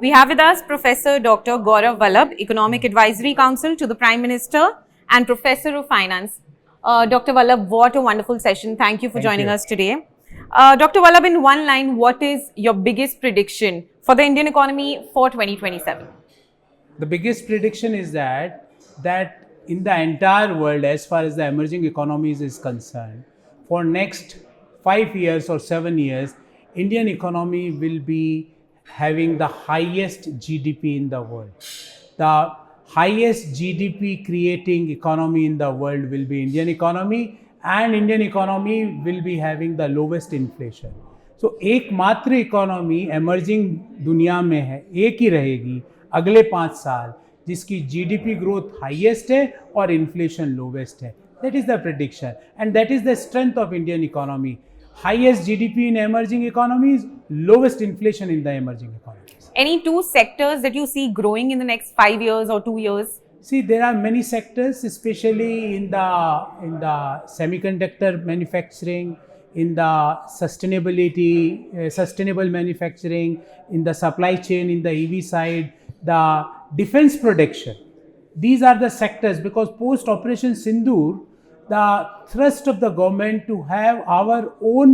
We have with us Professor Dr. Gourav Vallabh, Economic Advisory Council to the Prime Minister and Professor of Finance. Dr. Vallabh, what a wonderful session. Thank you for joining us today. Dr. Vallabh, in one line, what is your biggest prediction for the Indian economy for 2027? The biggest prediction is that in the entire world, as far as the emerging economies is concerned, for next 5 years or 7 years, Indian economy will be having the highest GDP in the world. The highest GDP creating economy in the world will be Indian economy, and Indian economy will be having the lowest inflation. So एकमात्र economy emerging दुनिया में है, एक ही रहेगी अगले 5 साल, जिसकी GDP growth highest है और इन्फ्लेशन लोवेस्ट है. That is the prediction and that is the strength of Indian economy. Highest GDP in emerging economies, lowest inflation in the emerging economies. Any two sectors that you see growing in the next 5 years or 2 years? See, there are many sectors, especially in the semiconductor manufacturing, in the sustainable manufacturing, in the supply chain, in the EV side, the defense production. These are the sectors, because post Operation Sindoor, the thrust of the government to have our own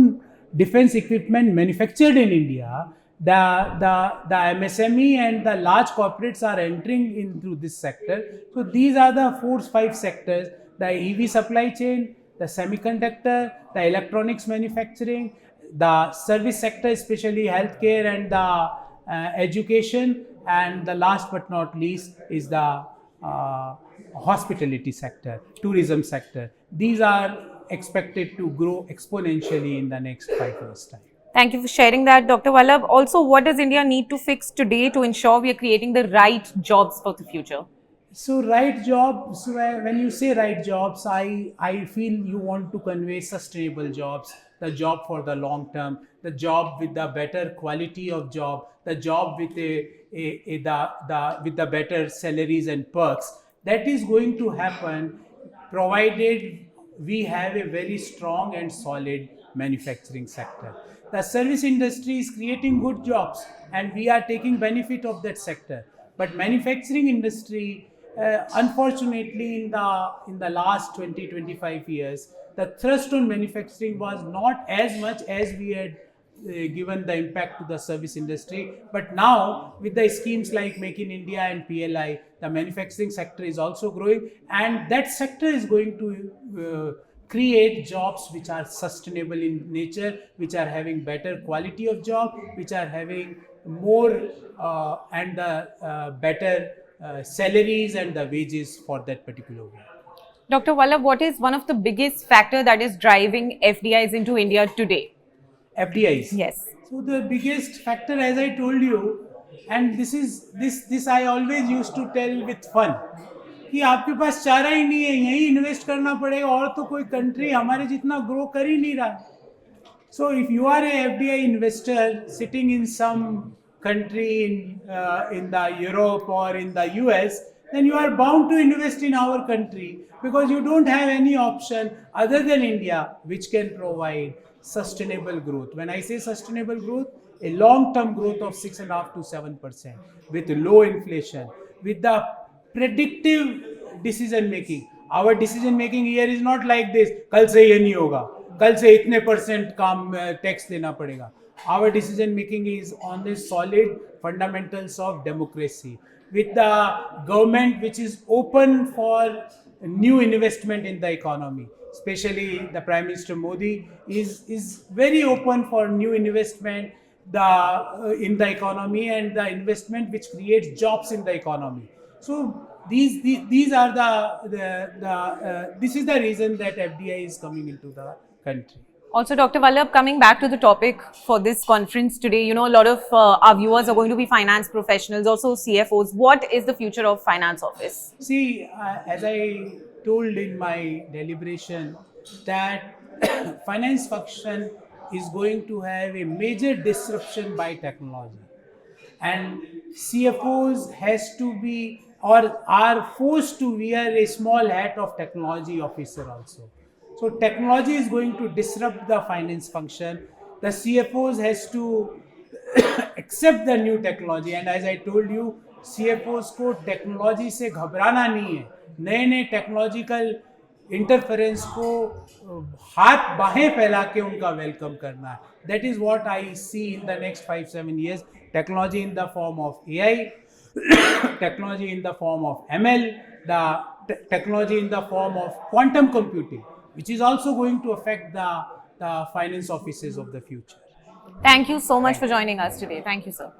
defense equipment manufactured in India, the MSME and the large corporates are entering into this sector. So these are the 4-5 sectors: the EV supply chain, the semiconductor, the electronics manufacturing, the service sector, especially healthcare and the education, and the last but not least is the hospitality sector, tourism sector. These are expected to grow exponentially in the next 5 years' time. Thank you for sharing that, Dr. Vallabh. Also, what does India need to fix today to ensure we are creating the right jobs for the future? So right jobs, when you say right jobs, I feel you want to convey sustainable jobs, the job for the long term, the job with the better quality of job, the job with with the better salaries and perks. That is going to happen provided we have a very strong and solid manufacturing sector. The service industry is creating good jobs and we are taking benefit of that sector. But manufacturing industry, unfortunately, in the last 20-25 years, the thrust on manufacturing was not as much as we had given the impact to the service industry. But now, with the schemes like Make in India and PLI, the manufacturing sector is also growing, and that sector is going to create jobs which are sustainable in nature, which are having better quality of job, which are having more and better salaries and the wages for that particular work. Dr. Vallabh, what is one of the biggest factor that is driving FDIs into India today? FDIs. Yes. So the biggest factor, as I told you, and this I always used to tell with fun, कि आपके पास चारा ही नहीं है, यहीं invest करना पड़ेगा, और तो कोई कंट्री हमारे जितना ग्रो कर ही नहीं रहा. So if you are a FDI investor sitting in some country in the Europe or in the US, then you are bound to invest in our country, because you don't have any option other than India which can provide sustainable growth. When I say sustainable growth, a long-term growth of 6.5 to 7% with low inflation, with the predictive decision making. Our decision making here is not like this, कल से ये नहीं होगा, कल से इतने % काम tax देना पड़ेगा. Our decision making is on the solid fundamentals of democracy, with the government which is open for new investment in the economy. Especially the Prime Minister Modi is very open for new investment in the economy, and the investment which creates jobs in the economy. So these are this is the reason that FDI is coming into the country. Also, Dr. Vallabh, coming back to the topic for this conference today, you know, a lot of our viewers are going to be finance professionals, also CFOs. What is the future of finance office? See, as I told in my deliberation, that finance function is going to have a major disruption by technology, and CFOs has to be or are forced to wear a small hat of technology officer also. So technology is going to disrupt the finance function. The CFOs has to accept the new technology. And as I told you, CFOs को technology से घबराना नहीं है, नए नए technological interference को हाथ बाहें फैला के उनका वेलकम करना है. That is what I see in the next 5-7 years. Technology in the form of AI, technology in the form of ML, the technology in the form of quantum computing, which is also going to affect the finance offices of the future. Thank you so much for joining us today. Thank you, sir.